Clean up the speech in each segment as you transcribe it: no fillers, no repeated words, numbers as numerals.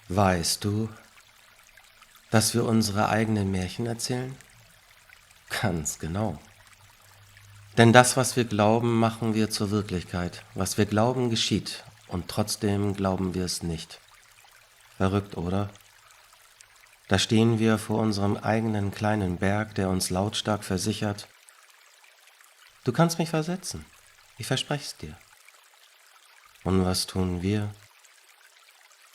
Weißt du, dass wir unsere eigenen Märchen erzählen? Ganz genau. Denn das, was wir glauben, machen wir zur Wirklichkeit. Was wir glauben, geschieht. Und trotzdem glauben wir es nicht. Verrückt, oder? Da stehen wir vor unserem eigenen kleinen Berg, der uns lautstark versichert: Du kannst mich versetzen. Ich verspreche es dir. Und was tun wir?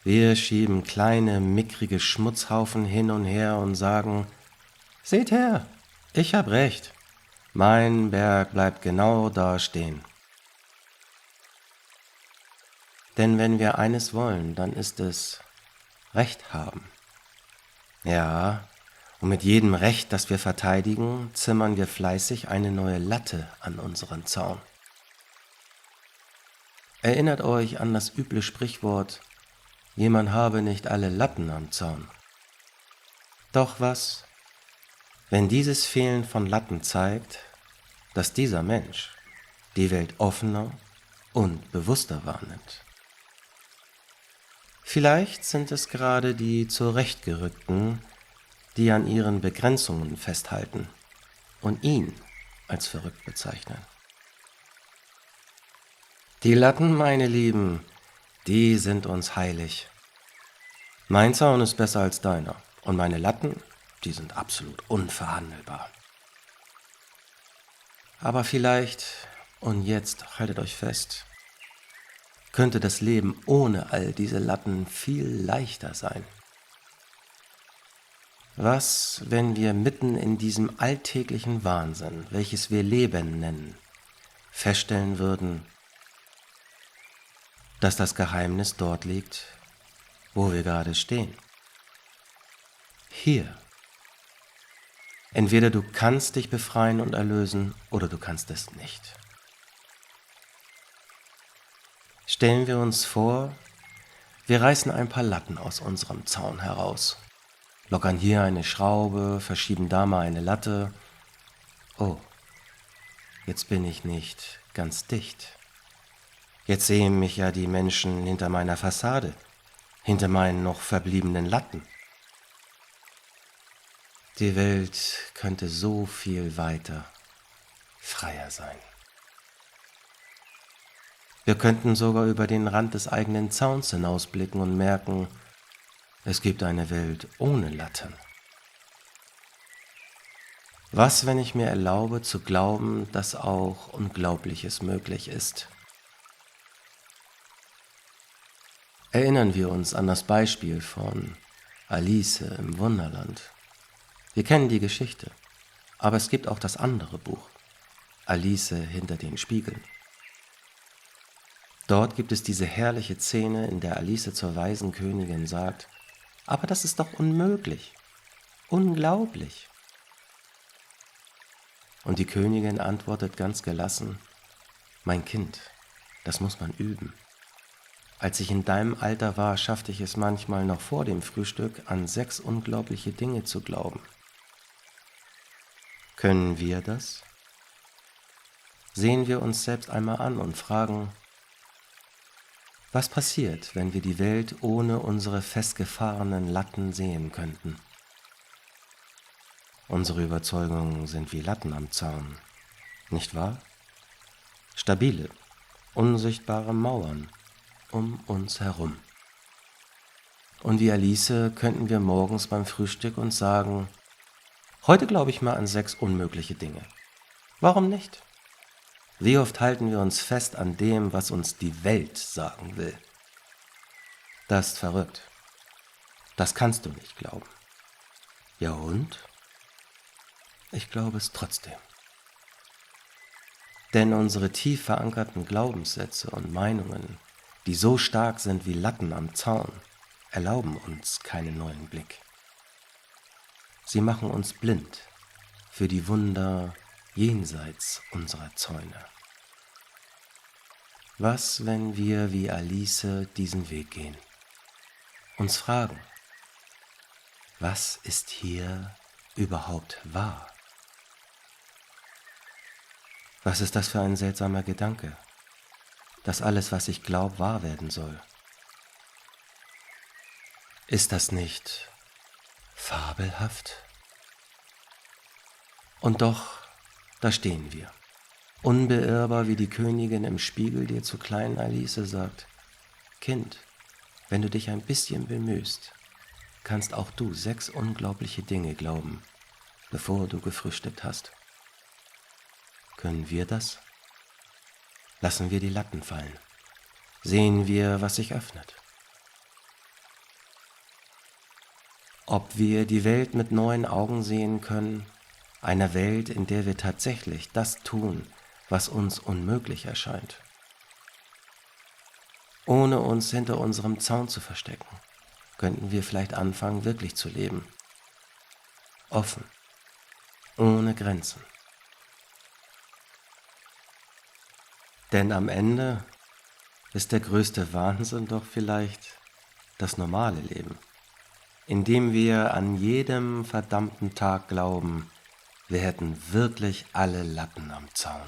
Wir schieben kleine, mickrige Schmutzhaufen hin und her und sagen: Seht her, ich hab recht. Mein Berg bleibt genau da stehen. Denn wenn wir eines wollen, dann ist es Recht haben. Ja, und mit jedem Recht, das wir verteidigen, zimmern wir fleißig eine neue Latte an unseren Zaun. Erinnert euch an das üble Sprichwort: Jemand habe nicht alle Latten am Zaun. Doch was, wenn dieses Fehlen von Latten zeigt, dass dieser Mensch die Welt offener und bewusster wahrnimmt? Vielleicht sind es gerade die Zurechtgerückten, die an ihren Begrenzungen festhalten und ihn als verrückt bezeichnen. Die Latten, meine Lieben, die sind uns heilig. Mein Zaun ist besser als deiner und meine Latten, die sind absolut unverhandelbar. Aber vielleicht, und jetzt haltet euch fest, könnte das Leben ohne all diese Latten viel leichter sein. Was, wenn wir mitten in diesem alltäglichen Wahnsinn, welches wir Leben nennen, feststellen würden, dass das Geheimnis dort liegt, wo wir gerade stehen? Hier. Entweder du kannst dich befreien und erlösen, oder du kannst es nicht. Stellen wir uns vor, wir reißen ein paar Latten aus unserem Zaun heraus, lockern hier eine Schraube, verschieben da mal eine Latte. Oh, jetzt bin ich nicht ganz dicht. Jetzt sehen mich ja die Menschen hinter meiner Fassade, hinter meinen noch verbliebenen Latten. Die Welt könnte so viel weiter, freier sein. Wir könnten sogar über den Rand des eigenen Zauns hinausblicken und merken, es gibt eine Welt ohne Latten. Was, wenn ich mir erlaube zu glauben, dass auch Unglaubliches möglich ist? Erinnern wir uns an das Beispiel von Alice im Wunderland. Wir kennen die Geschichte, aber es gibt auch das andere Buch, Alice hinter den Spiegeln. Dort gibt es diese herrliche Szene, in der Alice zur weisen Königin sagt: Aber das ist doch unmöglich, unglaublich. Und die Königin antwortet ganz gelassen: Mein Kind, das muss man üben. Als ich in deinem Alter war, schaffte ich es manchmal noch vor dem Frühstück, an 6 unglaubliche Dinge zu glauben. Können wir das? Sehen wir uns selbst einmal an und fragen: Was passiert, wenn wir die Welt ohne unsere festgefahrenen Latten sehen könnten? Unsere Überzeugungen sind wie Latten am Zaun, nicht wahr? Stabile, unsichtbare Mauern um uns herum. Und wie Alice könnten wir morgens beim Frühstück uns sagen: Heute glaube ich mal an 6 unmögliche Dinge. Warum nicht? Wie oft halten wir uns fest an dem, was uns die Welt sagen will? Das ist verrückt. Das kannst du nicht glauben. Ja und? Ich glaube es trotzdem. Denn unsere tief verankerten Glaubenssätze und Meinungen, die so stark sind wie Latten am Zaun, erlauben uns keinen neuen Blick. Sie machen uns blind für die Wunder jenseits unserer Zäune. Was, wenn wir wie Alice diesen Weg gehen? Uns fragen: Was ist hier überhaupt wahr? Was ist das für ein seltsamer Gedanke, dass alles, was ich glaube, wahr werden soll? Ist das nicht fabelhaft? Und doch, da stehen wir, unbeirrbar wie die Königin im Spiegel, die zu kleinen Alice sagt: Kind, wenn du dich ein bisschen bemühst, kannst auch du 6 unglaubliche Dinge glauben, bevor du gefrühstückt hast. Können wir das? Lassen wir die Latten fallen. Sehen wir, was sich öffnet. Ob wir die Welt mit neuen Augen sehen können, einer Welt, in der wir tatsächlich das tun, was uns unmöglich erscheint, ohne uns hinter unserem Zaun zu verstecken, könnten wir vielleicht anfangen, wirklich zu leben. Offen, ohne Grenzen. Denn am Ende ist der größte Wahnsinn doch vielleicht das normale Leben, in dem wir an jedem verdammten Tag glauben, wir hätten wirklich alle Latten am Zaun.